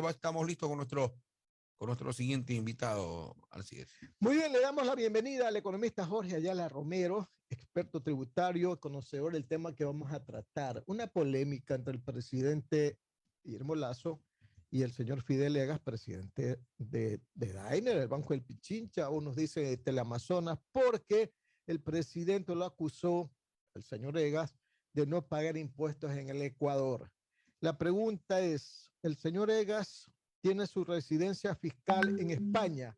estamos listos con nuestro siguiente invitado, Alcides. Muy bien, le damos la bienvenida al economista Jorge Ayala Romero, experto tributario, conocedor del tema que vamos a tratar. Una polémica entre el presidente Guillermo Lasso y el señor Fidel Egas, presidente de Dainer, el Banco del Pichincha, unos dicen de Teleamazonas, porque el presidente lo acusó, el señor Egas, de no pagar impuestos en el Ecuador. La pregunta es, ¿el señor Egas tiene su residencia fiscal en España?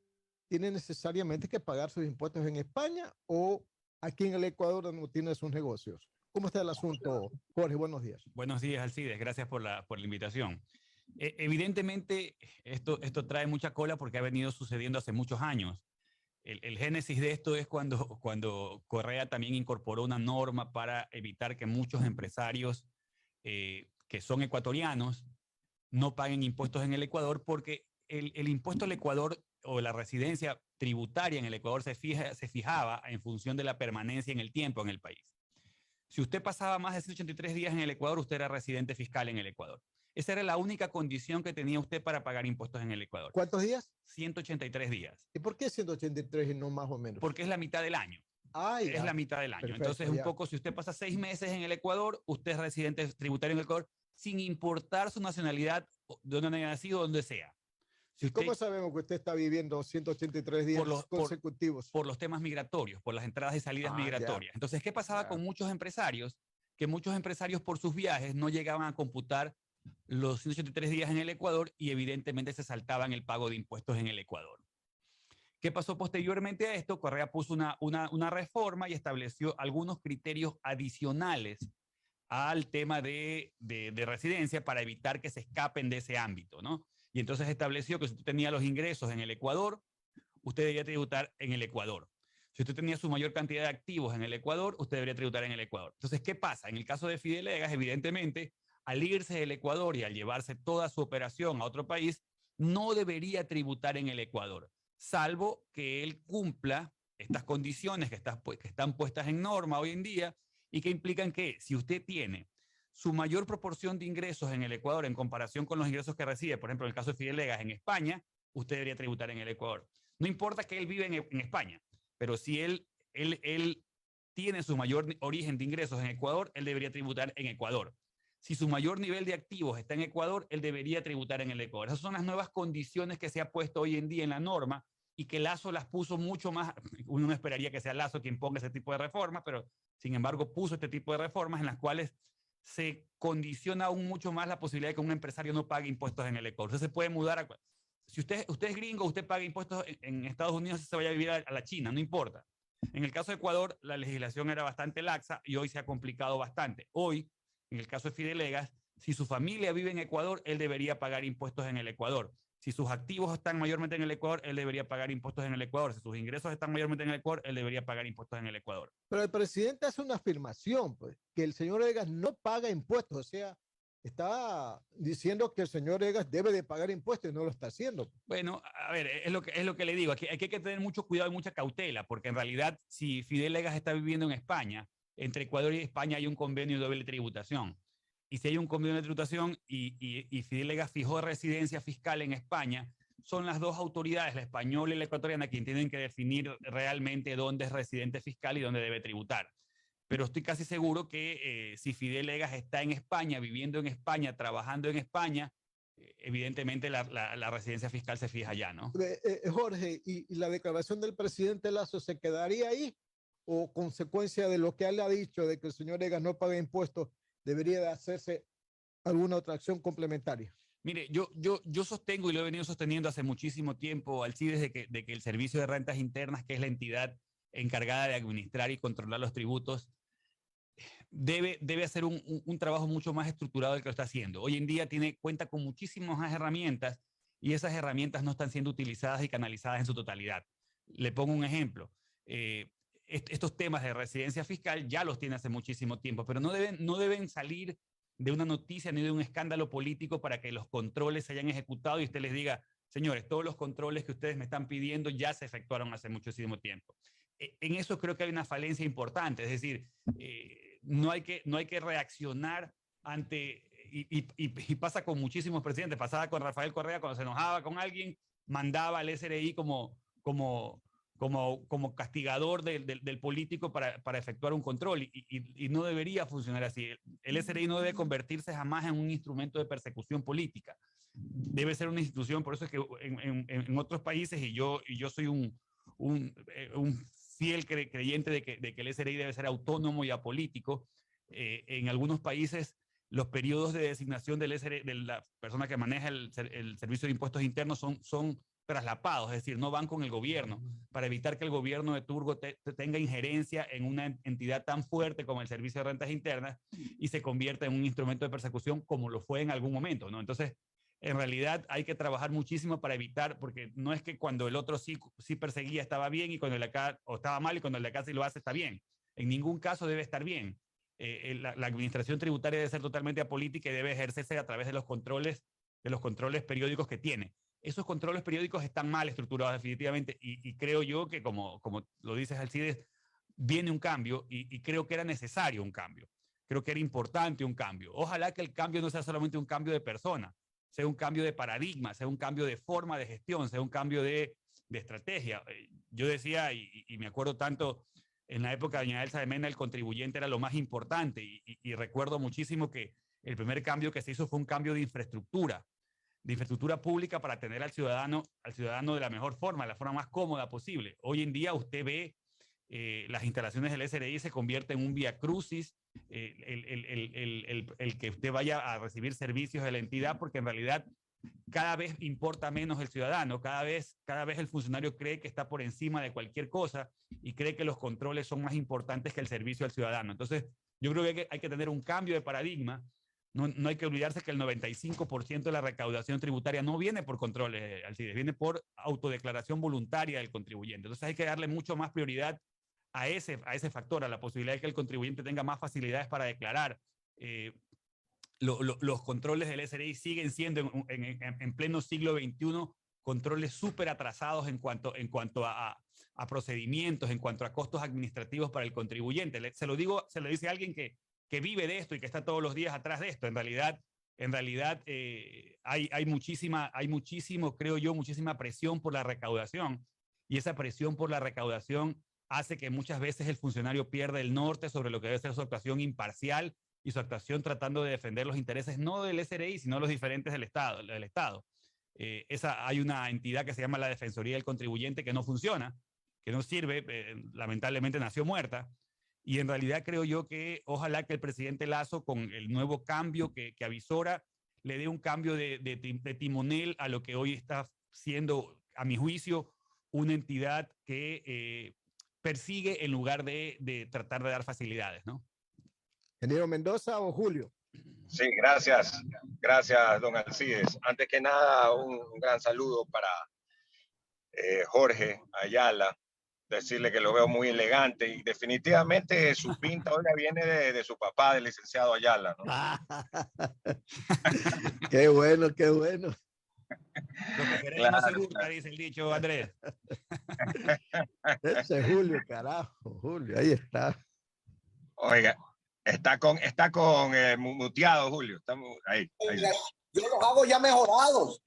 ¿Tiene necesariamente que pagar sus impuestos en España o aquí en el Ecuador donde tiene sus negocios? ¿Cómo está el asunto, Jorge? Buenos días. Buenos días, Alcides. Gracias por la invitación. Evidentemente, esto trae mucha cola porque ha venido sucediendo hace muchos años. El génesis de esto es cuando Correa también incorporó una norma para evitar que muchos empresarios que son ecuatorianos no paguen impuestos en el Ecuador, porque el impuesto al Ecuador o la residencia tributaria en el Ecuador se fijaba en función de la permanencia en el tiempo en el país. Si usted pasaba más de 183 días en el Ecuador, usted era residente fiscal en el Ecuador. Esa era la única condición que tenía usted para pagar impuestos en el Ecuador. ¿Cuántos días? 183 días. ¿Y por qué 183 y no más o menos? Porque es la mitad del año. Es la mitad del año. Perfecto, entonces, un poco, si usted pasa 6 meses en el Ecuador, usted es residente tributario en el Ecuador, sin importar su nacionalidad, de dónde haya nacido, donde sea. Si usted, ¿cómo sabemos que usted está viviendo 183 días consecutivos? Por los temas migratorios, por las entradas y salidas migratorias. Ya. Entonces, ¿qué pasaba con muchos empresarios? Que muchos empresarios por sus viajes no llegaban a computar los 183 días en el Ecuador y evidentemente se saltaban el pago de impuestos en el Ecuador. ¿Qué pasó posteriormente a esto? Correa puso una reforma y estableció algunos criterios adicionales al tema de residencia para evitar que se escapen de ese ámbito, ¿no? Y entonces estableció que si usted tenía los ingresos en el Ecuador, usted debería tributar en el Ecuador. Si usted tenía su mayor cantidad de activos en el Ecuador, usted debería tributar en el Ecuador. Entonces, ¿qué pasa? En el caso de Fidel Egas, evidentemente, al irse del Ecuador y al llevarse toda su operación a otro país, no debería tributar en el Ecuador, salvo que él cumpla estas condiciones que están puestas en norma hoy en día y que implican que si usted tiene su mayor proporción de ingresos en el Ecuador en comparación con los ingresos que recibe, por ejemplo, en el caso de Fidel Egas en España, usted debería tributar en el Ecuador. No importa que él vive en España, pero si él tiene su mayor origen de ingresos en Ecuador, él debería tributar en Ecuador. Si su mayor nivel de activos está en Ecuador, él debería tributar en el Ecuador. Esas son las nuevas condiciones que se ha puesto hoy en día en la norma y que Lasso las puso mucho más. Uno no esperaría que sea Lasso quien ponga ese tipo de reformas, pero sin embargo puso este tipo de reformas en las cuales se condiciona aún mucho más la posibilidad de que un empresario no pague impuestos en el Ecuador. Usted se puede mudar si usted es gringo, usted paga impuestos en Estados Unidos, se vaya a vivir a la China, no importa. En el caso de Ecuador, la legislación era bastante laxa y hoy se ha complicado bastante. Hoy, en el caso de Fidel Egas, si su familia vive en Ecuador, él debería pagar impuestos en el Ecuador. Si sus activos están mayormente en el Ecuador, él debería pagar impuestos en el Ecuador. Si sus ingresos están mayormente en el Ecuador, él debería pagar impuestos en el Ecuador. Pero el presidente hace una afirmación, pues, que el señor Egas no paga impuestos. O sea, está diciendo que el señor Egas debe de pagar impuestos y no lo está haciendo. Bueno, a ver, es lo que le digo. Aquí hay que tener mucho cuidado y mucha cautela, porque en realidad, si Fidel Egas está viviendo en España, entre Ecuador y España hay un convenio de doble tributación. Y si hay un convenio de tributación y Fidel Egas fijó residencia fiscal en España, son las dos autoridades, la española y la ecuatoriana, quienes tienen que definir realmente dónde es residente fiscal y dónde debe tributar. Pero estoy casi seguro que si Fidel Egas está en España, viviendo en España, trabajando en España, evidentemente la residencia fiscal se fija allá, ¿no? Jorge, ¿y la declaración del presidente Lasso se quedaría ahí? ¿O consecuencia de lo que él ha dicho, de que el señor Egas no paga impuestos, debería de hacerse alguna otra acción complementaria? Mire, yo sostengo y lo he venido sosteniendo hace muchísimo tiempo, Alcides, de que el Servicio de Rentas Internas, que es la entidad encargada de administrar y controlar los tributos, debe hacer un trabajo mucho más estructurado del que lo está haciendo. Hoy en día cuenta con muchísimas más herramientas y esas herramientas no están siendo utilizadas y canalizadas en su totalidad. Le pongo un ejemplo. Estos temas de residencia fiscal ya los tiene hace muchísimo tiempo, pero no deben salir de una noticia ni de un escándalo político para que los controles se hayan ejecutado y usted les diga, señores, todos los controles que ustedes me están pidiendo ya se efectuaron hace muchísimo tiempo. En eso creo que hay una falencia importante, es decir, no hay que reaccionar ante y pasa con muchísimos presidentes. Pasaba con Rafael Correa, cuando se enojaba con alguien, mandaba al SRI como castigador del político para efectuar un control, y no debería funcionar así. El SRI no debe convertirse jamás en un instrumento de persecución política. Debe ser una institución. Por eso es que en otros países, y yo soy un fiel creyente de que el SRI debe ser autónomo y apolítico. En algunos países los periodos de designación del SRI, de la persona que maneja el Servicio de Impuestos Internos, son traslapados, es decir, no van con el gobierno, para evitar que el gobierno de turno tenga injerencia en una entidad tan fuerte como el Servicio de Rentas Internas y se convierta en un instrumento de persecución como lo fue en algún momento, ¿no? Entonces, en realidad hay que trabajar muchísimo para evitar, porque no es que cuando el otro sí perseguía estaba bien, y cuando el de acá, o estaba mal, y cuando el de acá sí lo hace está bien. En ningún caso debe estar bien. La administración tributaria debe ser totalmente apolítica y debe ejercerse a través de los controles periódicos que tiene. Esos controles periódicos están mal estructurados definitivamente, y creo yo que, como lo dices, Alcides, viene un cambio, y creo que era necesario un cambio. Creo que era importante un cambio. Ojalá que el cambio no sea solamente un cambio de persona, sea un cambio de paradigma, sea un cambio de forma de gestión, sea un cambio de estrategia. Yo decía, y me acuerdo tanto, en la época de doña Elsa de Mena, el contribuyente era lo más importante, y recuerdo muchísimo que el primer cambio que se hizo fue un cambio de infraestructura pública, para atender al ciudadano de la mejor forma, de la forma más cómoda posible. Hoy en día usted ve las instalaciones del SRI se convierte en un vía crucis, el que usted vaya a recibir servicios de la entidad, porque en realidad cada vez importa menos el ciudadano, cada vez el funcionario cree que está por encima de cualquier cosa, y cree que los controles son más importantes que el servicio al ciudadano. Entonces, yo creo que hay que tener un cambio de paradigma. No hay que olvidarse que el 95% de la recaudación tributaria no viene por controles, Alcides, viene por autodeclaración voluntaria del contribuyente. Entonces hay que darle mucho más prioridad a ese factor, a la posibilidad de que el contribuyente tenga más facilidades para declarar. Los controles del SRI siguen siendo en pleno siglo XXI controles súper atrasados en cuanto a procedimientos, en cuanto a costos administrativos para el contribuyente. Se lo dice a alguien que vive de esto y que está todos los días atrás de esto. En realidad hay muchísimo, creo yo, muchísima presión por la recaudación, y esa presión por la recaudación hace que muchas veces el funcionario pierda el norte sobre lo que debe ser su actuación imparcial y su actuación tratando de defender los intereses no del SRI, sino los diferentes del Estado. Hay una entidad que se llama la Defensoría del Contribuyente, que no funciona, que no sirve, lamentablemente nació muerta. Y en realidad creo yo que ojalá que el presidente Lasso, con el nuevo cambio que avisora, le dé un cambio de timonel a lo que hoy está siendo, a mi juicio, una entidad que persigue en lugar de tratar de dar facilidades, ¿no? ¿Ingeniero Mendoza o Julio? Sí, gracias, don Alcides. Antes que nada, un gran saludo para Jorge Ayala, decirle que lo veo muy elegante, y definitivamente su pinta ahora viene de su papá, del licenciado Ayala, ¿no? Qué bueno, qué bueno. Lo que queremos Claro, no se gusta, dice el dicho, Andrés. Ese es Julio, carajo, Julio, ahí está. Oiga, está con muteado, Julio. Estamos ahí. Yo los hago ya mejorados.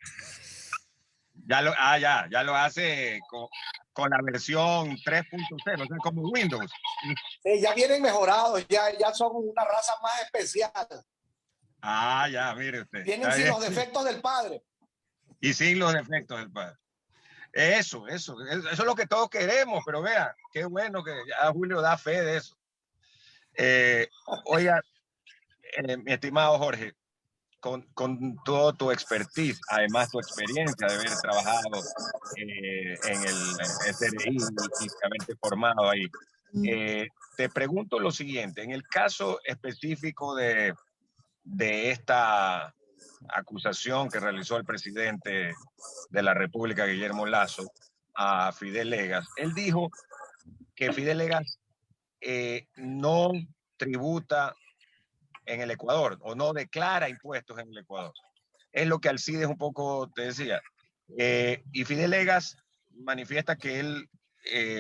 Ya lo hace con la versión 3.0, o sea, como Windows. Sí, ya vienen mejorados, ya son una raza más especial. Ya, mire usted. Vienen sin los defectos del padre. Y sin los defectos del padre. Eso es lo que todos queremos, pero vea, qué bueno que ya Julio da fe de eso. Oiga, mi estimado Jorge, con todo tu expertise, además tu experiencia de haber trabajado en el SRI y haberte formado ahí, te pregunto lo siguiente: en el caso específico de esta acusación que realizó el presidente de la República, Guillermo Lasso, a Fidel Legas, él dijo que Fidel Legas no tributa en el Ecuador, o no declara impuestos en el Ecuador. Es lo que Alcides un poco te decía. Y Fidel Legas manifiesta que él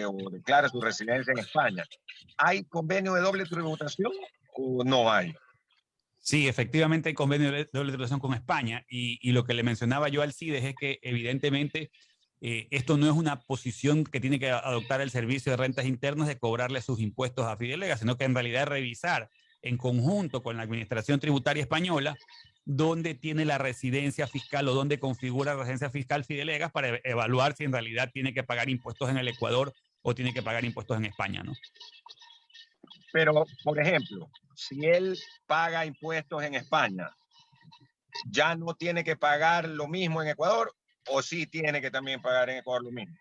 o declara su residencia en España. ¿Hay convenio de doble tributación o no hay? Sí, efectivamente hay convenio de doble tributación con España y lo que le mencionaba yo al CIDES es que evidentemente esto no es una posición que tiene que adoptar el Servicio de Rentas Internas de cobrarle sus impuestos a Fidelegas, sino que en realidad revisar en conjunto con la Administración Tributaria Española dónde tiene la residencia fiscal o dónde configura la residencia fiscal Fidelegas para evaluar si en realidad tiene que pagar impuestos en el Ecuador o tiene que pagar impuestos en España, ¿no? Pero, por ejemplo, si él paga impuestos en España, ¿ya no tiene que pagar lo mismo en Ecuador o sí tiene que también pagar en Ecuador lo mismo?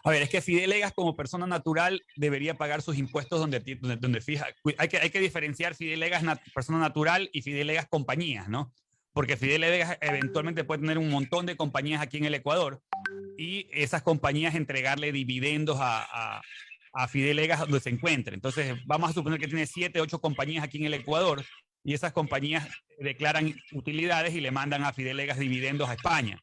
A ver, es que Fidelegas como persona natural debería pagar sus impuestos donde fija. Hay que diferenciar Fidelegas persona natural y Fidelegas compañías, ¿no? Porque Fidelegas eventualmente puede tener un montón de compañías aquí en el Ecuador y esas compañías entregarle dividendos a Fidelegas donde se encuentre. Entonces, vamos a suponer que tiene 7, 8 compañías aquí en el Ecuador y esas compañías declaran utilidades y le mandan a Fidelegas dividendos a España.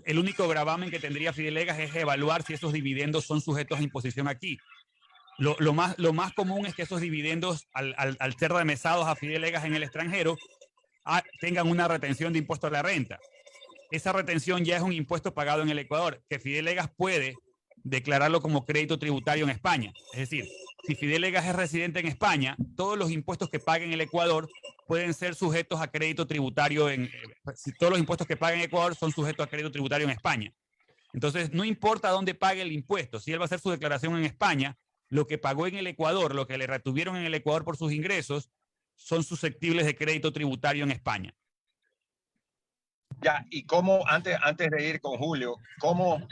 El único gravamen que tendría Fidelegas es evaluar si esos dividendos son sujetos a imposición aquí. Lo más común es que esos dividendos, al ser remesados a Fidelegas en el extranjero, tengan una retención de impuesto a la renta. Esa retención ya es un impuesto pagado en el Ecuador, que Fidelegas puede declararlo como crédito tributario en España. Es decir, si Fidelegas es residente en España, todos los impuestos que pague en el Ecuador pueden ser sujetos a crédito tributario si todos los impuestos que paga en Ecuador son sujetos a crédito tributario en España. Entonces, no importa dónde pague el impuesto, si él va a hacer su declaración en España, lo que pagó en el Ecuador, lo que le retuvieron en el Ecuador por sus ingresos, son susceptibles de crédito tributario en España. Ya, y cómo, antes de ir con Julio, ¿cómo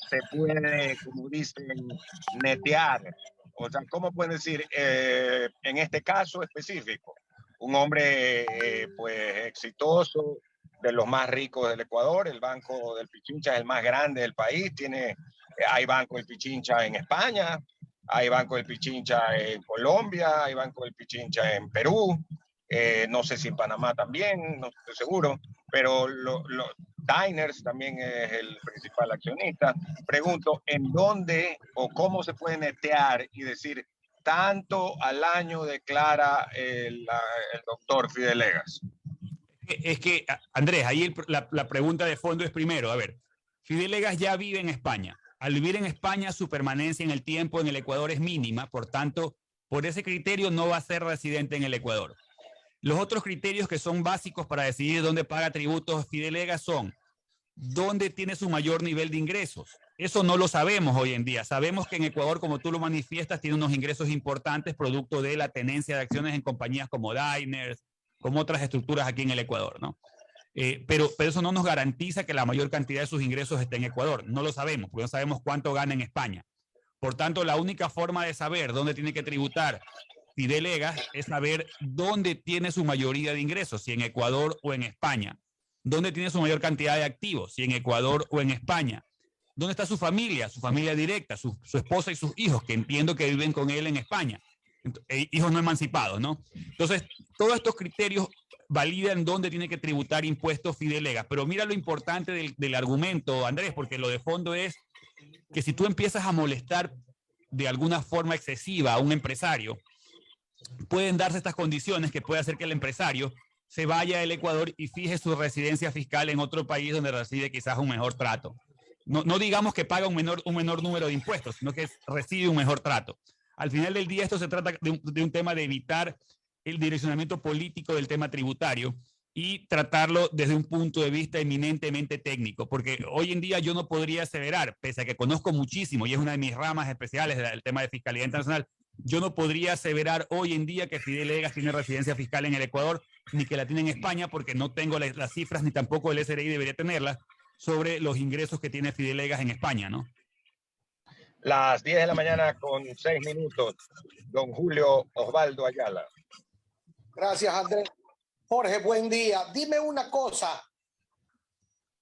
se puede, como dicen, netear? O sea, ¿cómo pueden decir, en este caso específico, un hombre pues exitoso, de los más ricos del Ecuador, el Banco del Pichincha es el más grande del país, hay Banco del Pichincha en España, hay Banco del Pichincha en Colombia, hay Banco del Pichincha en Perú, no sé si en Panamá también, no estoy seguro, pero Diners también es el principal accionista. Pregunto, ¿en dónde o cómo se puede netear y decir tanto al año declara el doctor Fidelegas? Es que, Andrés, ahí la pregunta de fondo es primero, a ver, Fidelegas ya vive en España. Al vivir en España, su permanencia en el tiempo en el Ecuador es mínima, por tanto, por ese criterio no va a ser residente en el Ecuador. Los otros criterios que son básicos para decidir dónde paga tributos Fidelegas son dónde tiene su mayor nivel de ingresos. Eso no lo sabemos hoy en día. Sabemos que en Ecuador, como tú lo manifiestas, tiene unos ingresos importantes producto de la tenencia de acciones en compañías como Diners, como otras estructuras aquí en el Ecuador, ¿no? Pero eso no nos garantiza que la mayor cantidad de sus ingresos esté en Ecuador. No lo sabemos, porque no sabemos cuánto gana en España. Por tanto, la única forma de saber dónde tiene que tributar Fidelegas es saber dónde tiene su mayoría de ingresos, si en Ecuador o en España. ¿Dónde tiene su mayor cantidad de activos? Si en Ecuador o en España. ¿Dónde está su familia directa, su esposa y sus hijos, que entiendo que viven con él en España? Hijos no emancipados, ¿no? Entonces, todos estos criterios validan dónde tiene que tributar impuestos Fidelegas. Pero mira lo importante del argumento, Andrés, porque lo de fondo es que si tú empiezas a molestar de alguna forma excesiva a un empresario, pueden darse estas condiciones que puede hacer que el empresario se vaya del Ecuador y fije su residencia fiscal en otro país donde recibe quizás un mejor trato. No digamos que paga un menor número de impuestos, sino que recibe un mejor trato. Al final del día esto se trata de un tema de evitar el direccionamiento político del tema tributario y tratarlo desde un punto de vista eminentemente técnico, porque hoy en día yo no podría aseverar, pese a que conozco muchísimo y es una de mis ramas especiales del tema de fiscalidad internacional, yo no podría aseverar hoy en día que Fidelegas tiene residencia fiscal en el Ecuador ni que la tiene en España, porque no tengo las cifras ni tampoco el SRI debería tenerlas sobre los ingresos que tiene Fidelegas en España, ¿no? Las 10 de la mañana con 6 minutos. Don Julio Osvaldo Ayala. Gracias, Andrés. Jorge, buen día. Dime una cosa.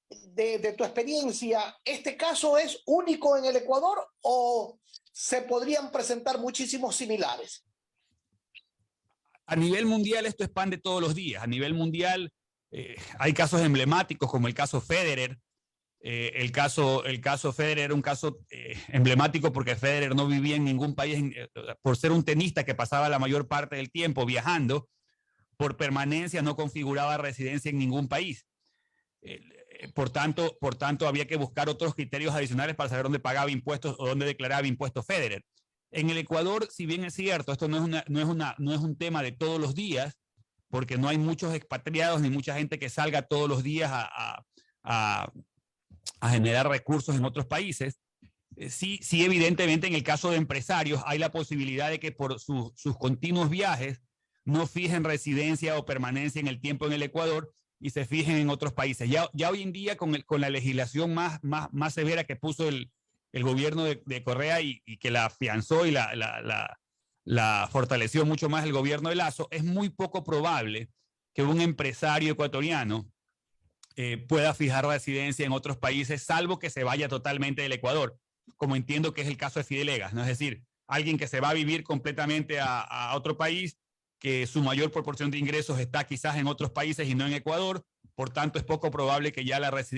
De tu experiencia, ¿este caso es único en el Ecuador o se podrían presentar muchísimos similares? A nivel mundial esto expande todos los días. A nivel mundial hay casos emblemáticos como el caso Federer. El caso Federer era un caso emblemático porque Federer no vivía en ningún país por ser un tenista que pasaba la mayor parte del tiempo viajando. por permanencia no configuraba residencia en ningún país. Por tanto, había que buscar otros criterios adicionales para saber dónde pagaba impuestos o dónde declaraba impuestos Federer. En el Ecuador, si bien es cierto, esto no es un tema de todos los días, porque no hay muchos expatriados ni mucha gente que salga todos los días a generar recursos en otros países. Sí, evidentemente en el caso de empresarios hay la posibilidad de que por sus continuos viajes no fijen residencia o permanencia en el tiempo en el Ecuador y se fijen en otros países. Ya hoy en día con la legislación más severa que puso el gobierno de Correa y que la afianzó y la fortaleció mucho más el gobierno de Lasso, es muy poco probable que un empresario ecuatoriano pueda fijar residencia en otros países, salvo que se vaya totalmente del Ecuador, como entiendo que es el caso de Fidelegas, ¿no? Es decir, alguien que se va a vivir completamente a otro país, que su mayor proporción de ingresos está quizás en otros países y no en Ecuador, por tanto es poco probable que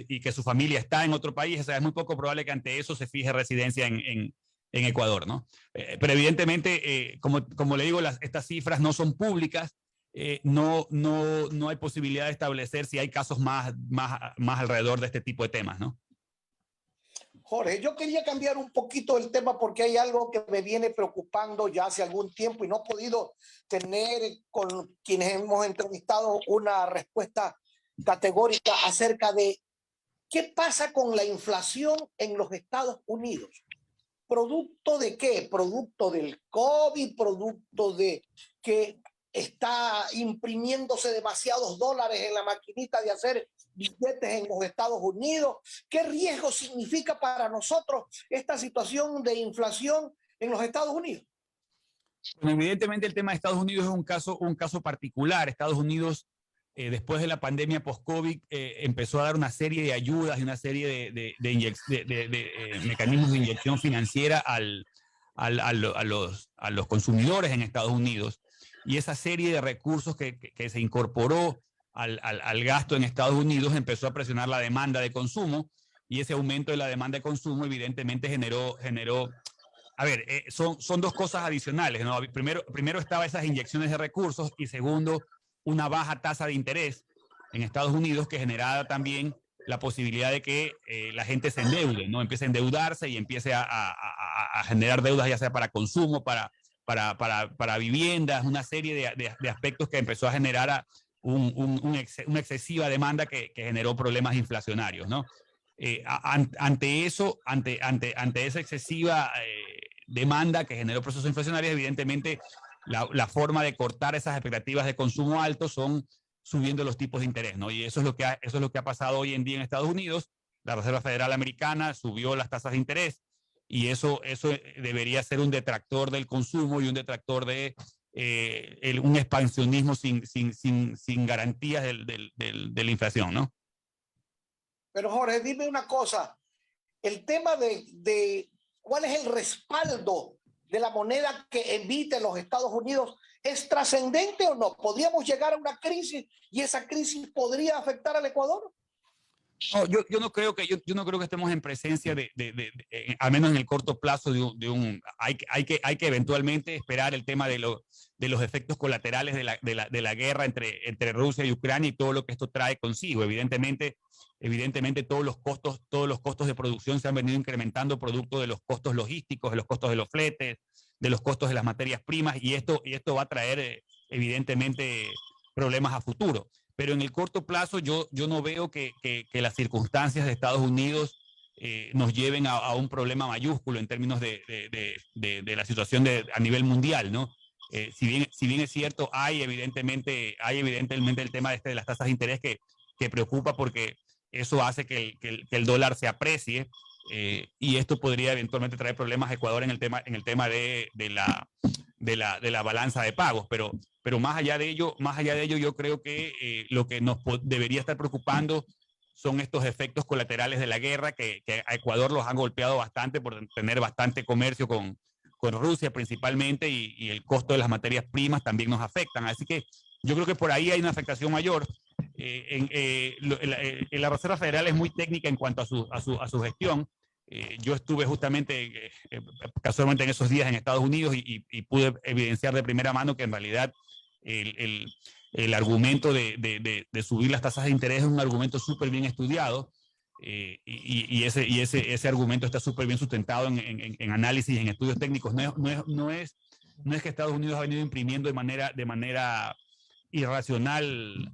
y que su familia está en otro país, o sea, es muy poco probable que ante eso se fije residencia en Ecuador, ¿no? Pero evidentemente, como le digo, estas cifras no son públicas, no hay posibilidad de establecer si hay casos más alrededor de este tipo de temas, ¿no? Jorge, yo quería cambiar un poquito el tema porque hay algo que me viene preocupando ya hace algún tiempo y no he podido tener con quienes hemos entrevistado una respuesta categórica acerca de qué pasa con la inflación en los Estados Unidos. ¿Producto de qué? ¿Producto del COVID? ¿Producto de que está imprimiéndose demasiados dólares en la maquinita de hacer billetes en los Estados Unidos? ¿Qué riesgo significa para nosotros esta situación de inflación en los Estados Unidos? Bueno, evidentemente el tema de Estados Unidos es un caso particular. Estados Unidos, después de la pandemia post-COVID, empezó a dar una serie de ayudas y una serie de mecanismos de inyección financiera a los consumidores en Estados Unidos. Y esa serie de recursos que se incorporó al gasto en Estados Unidos empezó a presionar la demanda de consumo, y ese aumento de la demanda de consumo evidentemente generó a ver, son dos cosas adicionales, ¿no? Primero estaba esas inyecciones de recursos y segundo, una baja tasa de interés en Estados Unidos que generaba también la posibilidad de que la gente se endeude, ¿no? Empiece a endeudarse y empiece a generar deudas ya sea para consumo, para viviendas, una serie de aspectos que empezó a generar una excesiva demanda que generó problemas inflacionarios, ¿no? Ante esa excesiva demanda que generó procesos inflacionarios, evidentemente la forma de cortar esas expectativas de consumo alto son subiendo los tipos de interés, ¿no? Y eso es lo que ha pasado hoy en día en Estados Unidos. La Reserva Federal Americana subió las tasas de interés y eso debería ser un detractor del consumo y un detractor de un expansionismo sin garantías de la inflación, ¿no? Pero Jorge, dime una cosa, el tema de cuál es el respaldo de la moneda que emite los Estados Unidos, ¿es trascendente o no? ¿Podríamos llegar a una crisis y esa crisis podría afectar al Ecuador? No, yo no creo que estemos en presencia al menos en el corto plazo hay que eventualmente esperar el tema de los efectos colaterales de la guerra entre Rusia y Ucrania y todo lo que esto trae consigo. Evidentemente todos los costos de producción se han venido incrementando producto de los costos logísticos, de los costos de los fletes, de los costos de las materias primas, y esto va a traer evidentemente problemas a futuro. Pero en el corto plazo yo no veo que las circunstancias de Estados Unidos nos lleven a un problema mayúsculo en términos de la situación a nivel mundial, ¿no? Si bien es cierto, hay evidentemente el tema de las tasas de interés que preocupa porque eso hace que el dólar se aprecie, y esto podría eventualmente traer problemas a Ecuador en el tema de la balanza de pagos, pero más allá de ello yo creo que lo que nos debería estar preocupando son estos efectos colaterales de la guerra que a Ecuador los han golpeado bastante por tener bastante comercio con Rusia principalmente, y el costo de las materias primas también nos afectan. Así que yo creo que por ahí hay una afectación mayor. La Reserva Federal es muy técnica en cuanto a su gestión. Yo estuve justamente casualmente en esos días en Estados Unidos y pude evidenciar de primera mano que en realidad el argumento de subir las tasas de interés es un argumento súper bien estudiado. Y ese argumento está súper bien sustentado en análisis, en estudios técnicos. No es que Estados Unidos ha venido imprimiendo de manera irracional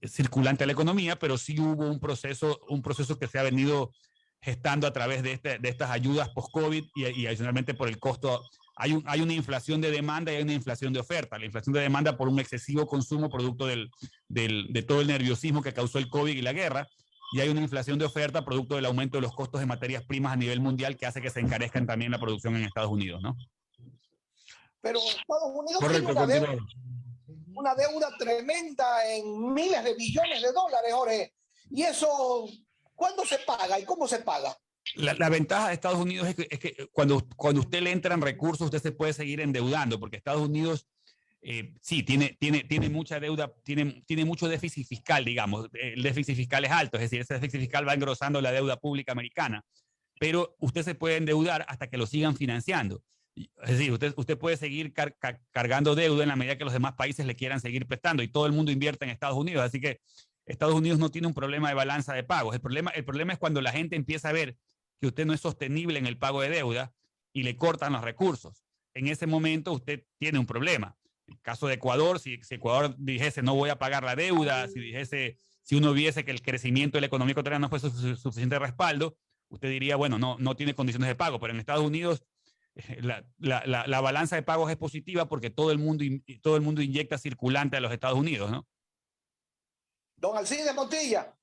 circulante a la economía, pero sí hubo un proceso que se ha venido gestando a través de estas ayudas post-COVID y adicionalmente por el costo. Hay una inflación de demanda y hay una inflación de oferta. La inflación de demanda por un excesivo consumo producto de todo el nerviosismo que causó el COVID y la guerra, y hay una inflación de oferta producto del aumento de los costos de materias primas a nivel mundial que hace que se encarezcan también la producción en Estados Unidos, ¿no? Pero Estados Unidos Correcto, tiene una deuda tremenda en miles de billones de dólares, Jorge. Y eso, ¿cuándo se paga y cómo se paga? La ventaja de Estados Unidos es que cuando usted le entran recursos, usted se puede seguir endeudando, porque Estados Unidos sí tiene mucha deuda, tiene mucho déficit fiscal, digamos. El déficit fiscal es alto, es decir, ese déficit fiscal va engrosando la deuda pública americana, pero usted se puede endeudar hasta que lo sigan financiando. Es decir, usted puede seguir cargando deuda en la medida que los demás países le quieran seguir prestando, y todo el mundo invierte en Estados Unidos, así que Estados Unidos no tiene un problema de balanza de pagos. El problema es cuando la gente empieza a ver que usted no es sostenible en el pago de deuda y le cortan los recursos. En ese momento usted tiene un problema. En el caso de Ecuador, si Ecuador dijese no voy a pagar la deuda, si uno viese que el crecimiento de la economía ecuatoriana no fue suficiente respaldo, usted diría, bueno, no tiene condiciones de pago. Pero en Estados Unidos la balanza de pagos es positiva porque todo el mundo inyecta circulante a los Estados Unidos, ¿no? Don Alcides Montilla.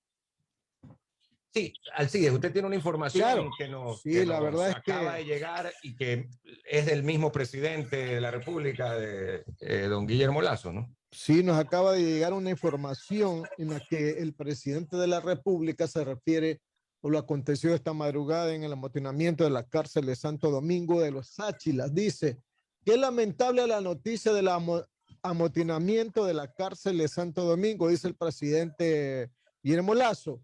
Sí, Alcides, usted tiene una información Claro. que la nos verdad es acaba de llegar y que es del mismo presidente de la República, don Guillermo Lasso, ¿no? Sí, nos acaba de llegar una información en la que el presidente de la República se refiere a lo acontecido esta madrugada en el amotinamiento de la cárcel de Santo Domingo de los Sáchilas. Dice que es lamentable la noticia del amotinamiento de la cárcel de Santo Domingo, dice el presidente Guillermo Lasso.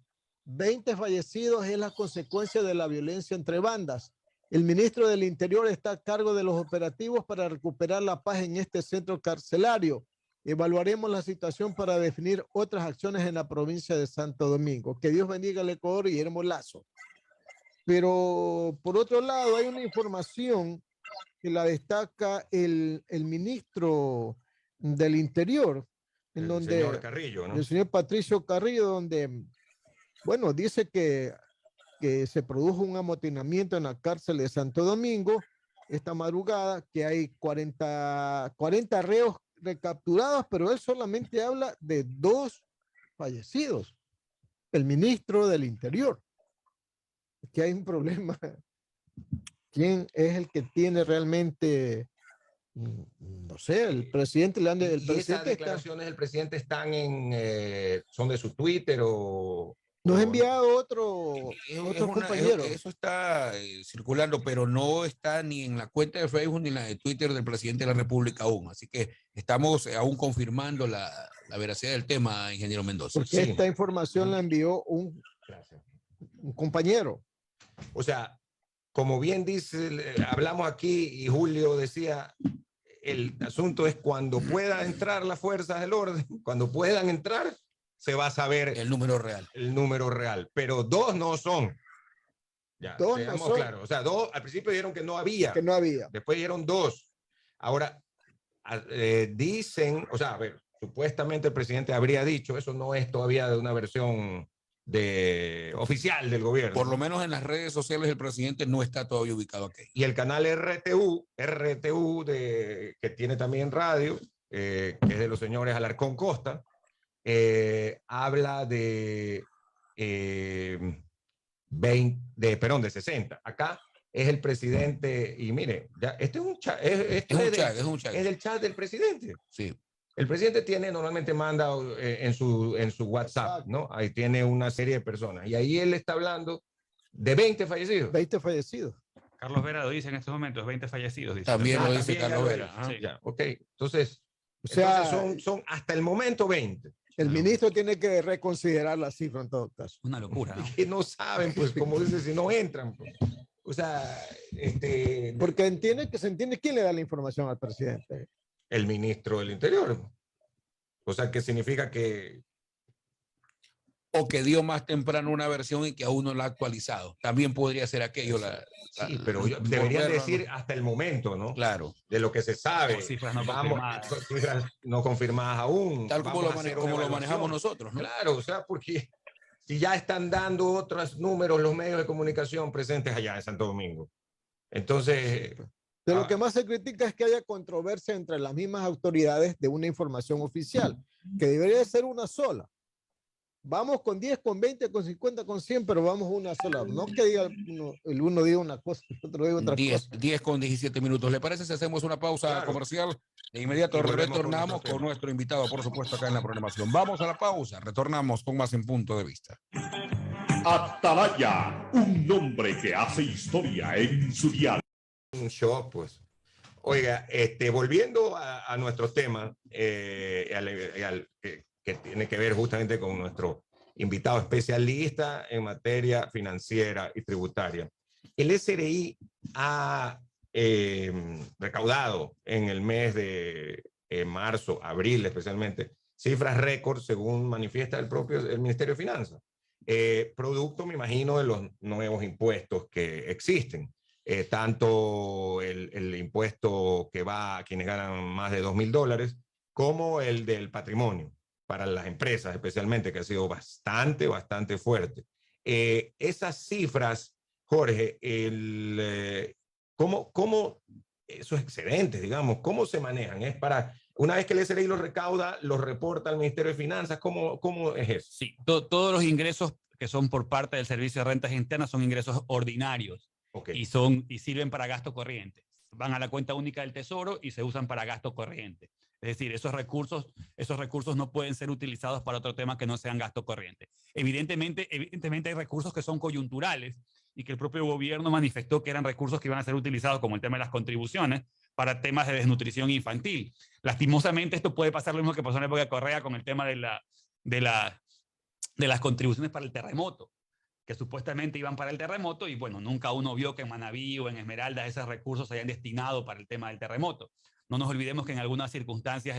20 fallecidos es la consecuencia de la violencia entre bandas. El ministro del Interior está a cargo de los operativos para recuperar la paz en este centro carcelario. Evaluaremos la situación para definir otras acciones en la provincia de Santo Domingo. Que Dios bendiga al Ecuador y Guillermo Lasso. Pero por otro lado hay una información que la destaca el ministro del Interior, en donde señor Carrillo, ¿no? el señor Patricio Carrillo, donde, bueno, dice que se produjo un amotinamiento en la cárcel de Santo Domingo esta madrugada, que hay 40 reos recapturados, pero él solamente habla de 2 fallecidos. El ministro del Interior. Que hay un problema. ¿Quién es el que tiene realmente? No sé, el presidente le han de, el ¿Y presidente esas declaraciones del presidente están son de su Twitter o...? Nos ha o- enviado otro compañero. Eso está circulando, pero no está ni en la cuenta de Facebook ni en la de Twitter del presidente de la República aún. Así que estamos aún confirmando la veracidad del tema, ingeniero Mendoza. Porque Sí. esta información la envió un compañero. O sea, como bien dice, hablamos aquí y Julio decía, el asunto es cuando puedan entrar las fuerzas del orden, cuando puedan entrar, se va a saber El número real. el número real, pero 2 no son. Ya, 2 no seamos son. claros. O sea, 2, al principio dijeron que no había, Que no había. después dijeron 2. Ahora, dicen, o sea, a ver, supuestamente el presidente habría dicho, eso no es todavía de una versión oficial del gobierno. Por lo menos en las redes sociales el presidente no está todavía ubicado aquí. Y el canal RTU que tiene también radio, que es de los señores Alarcón Costa, habla de 60. Acá es el presidente, y mire, ya, este es un chat, Es un chat. es del chat del presidente. Sí. El presidente normalmente manda en su WhatsApp, ¿no? Ahí tiene una serie de personas. Y ahí él está hablando de 20 fallecidos. 20 fallecidos. Carlos Vera lo dice en estos momentos, 20 fallecidos. Dice. También lo dice también ya Carlos lo Vera. dice. Ajá. Sí. Ya, ok. Entonces, O sea, son hasta el momento 20. el ministro tiene que reconsiderar la cifra en todo caso. Una locura, ¿no? Que no saben, pues, como dice, si no entran. Pues. O sea, Porque se entiende quién le da la información al presidente. el ministro del Interior. O sea, que significa que... O que dio más temprano una versión y que aún no la ha actualizado. También podría ser aquello. Sí, pero deberían decir hasta el momento, ¿no? Claro. De lo que se sabe. O cifras no confirmadas. Cifras no confirmadas aún. Tal como lo manejamos nosotros, ¿no? Claro, o sea, porque si ya están dando otros números los medios de comunicación presentes allá en Santo Domingo. Entonces... De lo que más se critica es que haya controversia entre las mismas autoridades de una información oficial, que debería ser una sola. Vamos con 10, con 20, con 50, con 100, pero vamos una sola. No que diga el uno diga una cosa, el otro diga otra cosa. 10 con 17 minutos. ¿Le parece si hacemos una pausa comercial? De inmediato retornamos con nuestro invitado, por supuesto, acá en la programación. Vamos a la pausa, retornamos con más En Punto de Vista. Atalaya, un nombre que hace historia en su dial. Un shock, pues. Oiga, volviendo a nuestro tema, que tiene que ver justamente con nuestro invitado especialista en materia financiera y tributaria. El SRI ha recaudado en el mes de marzo, abril especialmente, cifras récord según manifiesta el Ministerio de Finanzas. Producto, me imagino, de los nuevos impuestos que existen. Tanto el impuesto que va a quienes ganan más de $2,000 como el del patrimonio para las empresas especialmente, que ha sido bastante fuerte. Esas cifras, Jorge, ¿cómo esos excedentes, digamos, cómo se manejan? ¿Es para, una vez que el SRI los recauda, los reporta al Ministerio de Finanzas? ¿Cómo es eso? Sí, todos los ingresos que son por parte del Servicio de Rentas Internas son ingresos ordinarios. Okay. Y sirven para gasto corriente. Van a la cuenta única del Tesoro y se usan para gasto corriente. Es decir, esos recursos no pueden ser utilizados para otro tema que no sean gasto corriente. Evidentemente hay recursos que son coyunturales y que el propio gobierno manifestó que eran recursos que iban a ser utilizados, como el tema de las contribuciones, para temas de desnutrición infantil. Lastimosamente, esto puede pasar lo mismo que pasó en la época de Correa con el tema de las contribuciones para el terremoto, que supuestamente iban para el terremoto y bueno, nunca uno vio que en Manabí o en Esmeraldas esos recursos se hayan destinado para el tema del terremoto. No nos olvidemos que en algunas circunstancias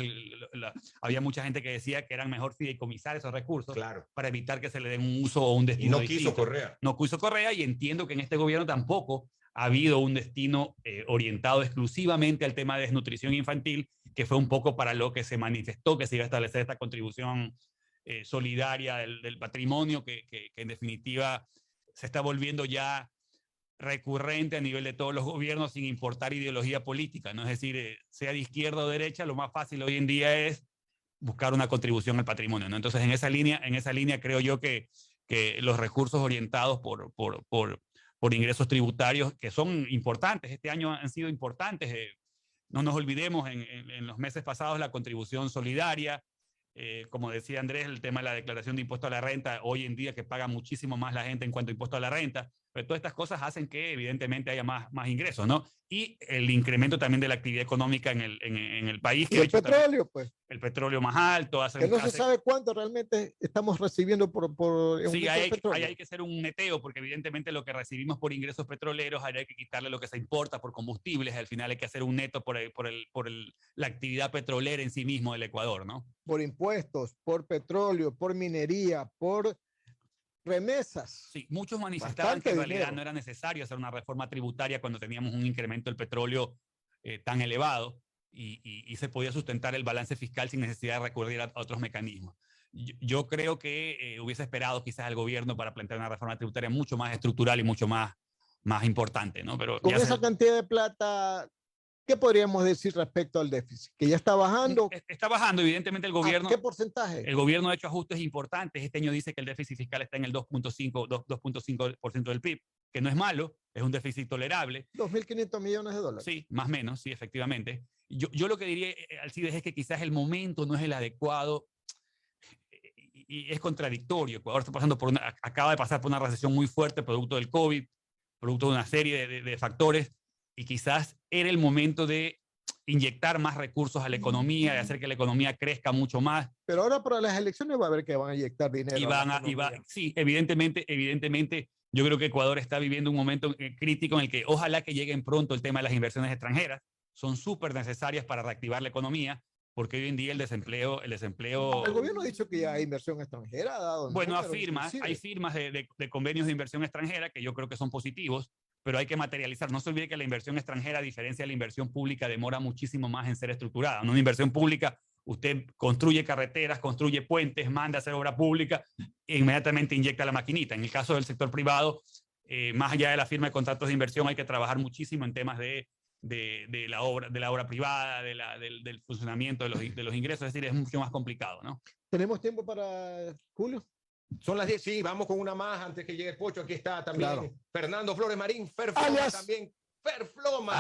había mucha gente que decía que eran mejor fideicomisar esos recursos para evitar que se le den un uso o un destino distinto. No quiso Correa y entiendo que en este gobierno tampoco ha habido un destino orientado exclusivamente al tema de desnutrición infantil, que fue un poco para lo que se manifestó que se iba a establecer esta contribución solidaria del patrimonio que en definitiva se está volviendo ya recurrente a nivel de todos los gobiernos sin importar ideología política, ¿no? Es decir, sea de izquierda o derecha, lo más fácil hoy en día es buscar una contribución al patrimonio, ¿no? Entonces, en esa línea creo yo que los recursos orientados por ingresos tributarios, que son importantes, este año han sido importantes, no nos olvidemos, en los meses pasados la contribución solidaria, como decía Andrés, el tema de la declaración de impuesto a la renta, hoy en día que paga muchísimo más la gente en cuanto a impuesto a la renta, pero todas estas cosas hacen que evidentemente haya más ingresos, ¿no? Y el incremento también de la actividad económica en el país. Y el petróleo, pues. El petróleo más alto. Que no se sabe cuánto realmente estamos recibiendo por sí, hay que hacer un neteo, porque evidentemente lo que recibimos por ingresos petroleros hay que quitarle lo que se importa por combustibles, al final hay que hacer un neto por la actividad petrolera en sí mismo del Ecuador, ¿no? Por impuestos, por petróleo, por minería, por remesas. Sí, muchos manifestaban que en realidad no era necesario hacer una reforma tributaria cuando teníamos un incremento del petróleo tan elevado y se podía sustentar el balance fiscal sin necesidad de recurrir a otros mecanismos. Yo creo que hubiese esperado quizás al gobierno para plantear una reforma tributaria mucho más estructural y mucho más importante, ¿no? Pero con esa cantidad de plata, ¿qué podríamos decir respecto al déficit? ¿Que ya está bajando? Está bajando, evidentemente el gobierno. ¿A qué porcentaje? El gobierno ha hecho ajustes importantes. Este año dice que el déficit fiscal está en el 2.5% del PIB, que no es malo, es un déficit tolerable. 2.500 millones de dólares. Sí, más o menos, sí, efectivamente. Yo lo que diría, Alcides, es que quizás el momento no es el adecuado y es contradictorio. Ecuador está pasando acaba de pasar por una recesión muy fuerte, producto del COVID, producto de una serie de factores, y quizás era el momento de inyectar más recursos a la economía, de hacer que la economía crezca mucho más. Pero ahora para las elecciones va a haber que van a inyectar dinero. Sí, evidentemente, yo creo que Ecuador está viviendo un momento crítico en el que ojalá que lleguen pronto el tema de las inversiones extranjeras. Son súper necesarias para reactivar la economía, porque hoy en día el desempleo... El gobierno ha dicho que ya hay inversión extranjera, ha dado Bueno, números, hay firmas de convenios de inversión extranjera que yo creo que son positivos, pero hay que materializar. No se olvide que la inversión extranjera, a diferencia de la inversión pública, demora muchísimo más en ser estructurada. Una inversión pública, usted construye carreteras, construye puentes, manda a hacer obra pública e inmediatamente inyecta la maquinita. En el caso del sector privado, más allá de la firma de contratos de inversión, hay que trabajar muchísimo en temas de la obra privada, del funcionamiento de los ingresos, es decir, es mucho más complicado, ¿no? ¿Tenemos tiempo para Julio? Son las 10, sí, vamos con una más antes que llegue el Pocho. Aquí está también Claro. Fernando Flores Marín, Ferfloma Alias. también, Ferfloma.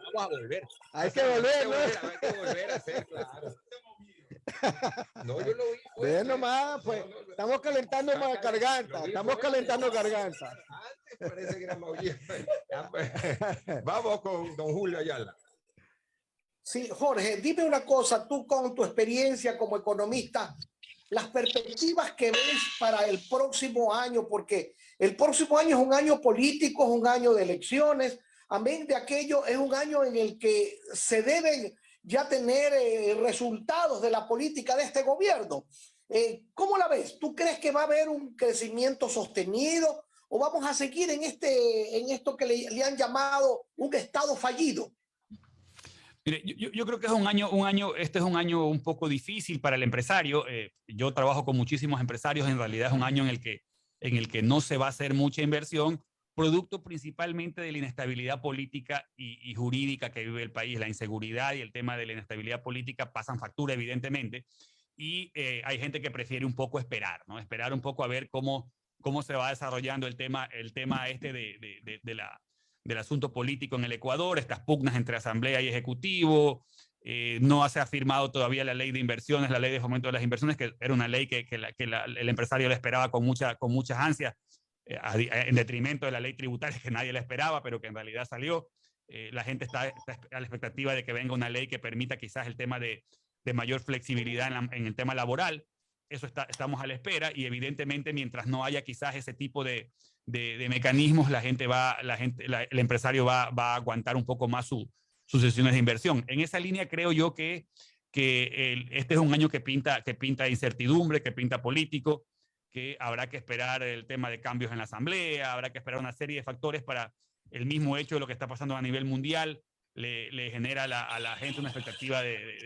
Vamos a volver. Hay que volver, ¿no? Hay que volver a hacer, claro. No, yo lo vi. Ve nomás, pues, estamos calentando más garganta, estamos calentando garganta. Antes parece que era maullido. Vamos con don Julio Ayala. Sí, Jorge, dime una cosa, tú con tu experiencia como economista, las perspectivas que ves para el próximo año, porque el próximo año es un año político, es un año de elecciones, amén de aquello, es un año en el que se deben ya tener resultados de la política de este gobierno. ¿Cómo la ves? ¿Tú crees que va a haber un crecimiento sostenido o vamos a seguir en esto que le han llamado un estado fallido? Mire, yo creo que es este es un año un poco difícil para el empresario. Yo trabajo con muchísimos empresarios, en realidad es un año en el que no se va a hacer mucha inversión, producto principalmente de la inestabilidad política y jurídica que vive el país. La inseguridad y el tema de la inestabilidad política pasan factura, evidentemente, y hay gente que prefiere un poco esperar, ¿no? Esperar un poco a ver cómo se va desarrollando el tema este del asunto político en el Ecuador, estas pugnas entre Asamblea y Ejecutivo. No se ha firmado todavía la ley de inversiones, la ley de fomento de las inversiones, que era una ley que el empresario la esperaba con muchas ansias, en detrimento de la ley tributaria que nadie la esperaba, pero que en realidad salió. La gente está a la expectativa de que venga una ley que permita quizás el tema de mayor flexibilidad en el tema laboral. Eso estamos a la espera, y evidentemente mientras no haya quizás ese tipo de mecanismos, el empresario va a aguantar un poco más sus sesiones de inversión. En esa línea creo yo que este es un año que pinta incertidumbre, que pinta político, que habrá que esperar el tema de cambios en la Asamblea, habrá que esperar una serie de factores. Para el mismo hecho de lo que está pasando a nivel mundial, le genera a la gente una expectativa de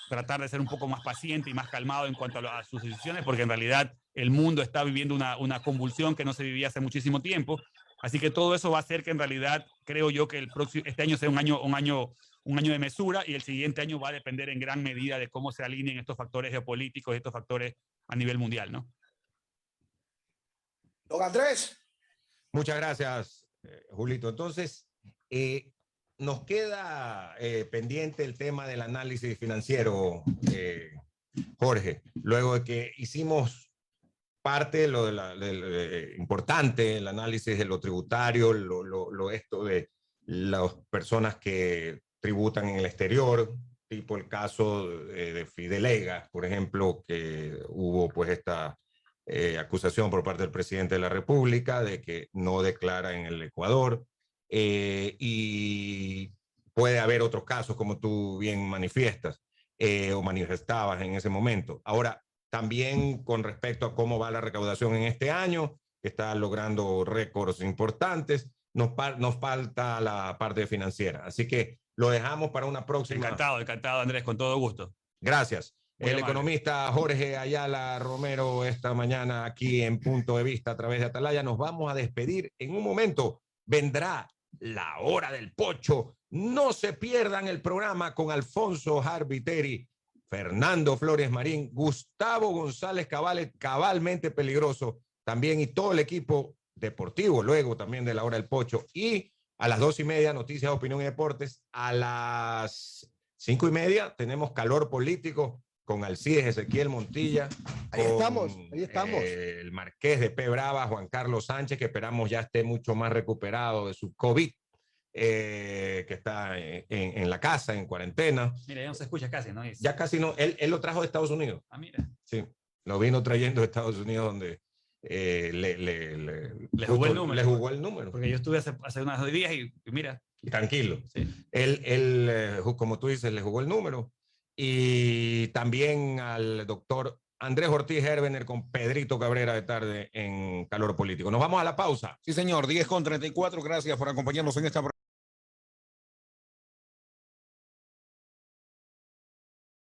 tratar de ser un poco más paciente y más calmado en cuanto a sus decisiones, porque en realidad el mundo está viviendo una convulsión que no se vivía hace muchísimo tiempo. Así que todo eso va a hacer que en realidad, creo yo, que este año sea un año de mesura, y el siguiente año va a depender en gran medida de cómo se alineen estos factores geopolíticos y estos factores a nivel mundial, ¿no? Don Andrés. Muchas gracias, Julito. Entonces, nos queda pendiente el tema del análisis financiero, Jorge, luego de que hicimos parte de lo importante, el análisis de lo tributario, esto de las personas que tributan en el exterior, tipo el caso de Fidelega, por ejemplo, que hubo pues esta acusación por parte del presidente de la República de que no declara en el Ecuador, y puede haber otros casos como tú bien manifiestas o manifestabas en ese momento. Ahora, también con respecto a cómo va la recaudación en este año, que está logrando récords importantes, nos falta la parte financiera. Así que lo dejamos para una próxima. Encantado, Andrés, con todo gusto. Gracias. Muy amable. Economista Jorge Ayala Romero, esta mañana aquí en Punto de Vista a través de Atalaya. Nos vamos a despedir en un momento. Vendrá la hora del Pocho. No se pierdan el programa con Alfonso Harbiteri, Fernando Flores Marín, Gustavo González Cabales, cabalmente peligroso también, y todo el equipo deportivo, luego también de la hora del Pocho. Y a las 2:30, Noticias, Opinión y Deportes. A las 5:30 tenemos Calor Político con Alcides Ezequiel Montilla. Ahí estamos. El Marqués de P. Brava, Juan Carlos Sánchez, que esperamos ya esté mucho más recuperado de su COVID, que está en la casa, en cuarentena. Mira, ya no se escucha casi, ¿no? Ya casi no. Él lo trajo de Estados Unidos. Ah, mira. Sí, lo vino trayendo de Estados Unidos, donde le jugó el número. Le jugó el número. Porque yo estuve hace unos días y mira, tranquilo. Sí. Él, como tú dices, le jugó el número. Y también al doctor Andrés Ortiz Herbener con Pedrito Cabrera de tarde en Calor Político. Nos vamos a la pausa. Sí, señor, 10:34. Gracias por acompañarnos en esta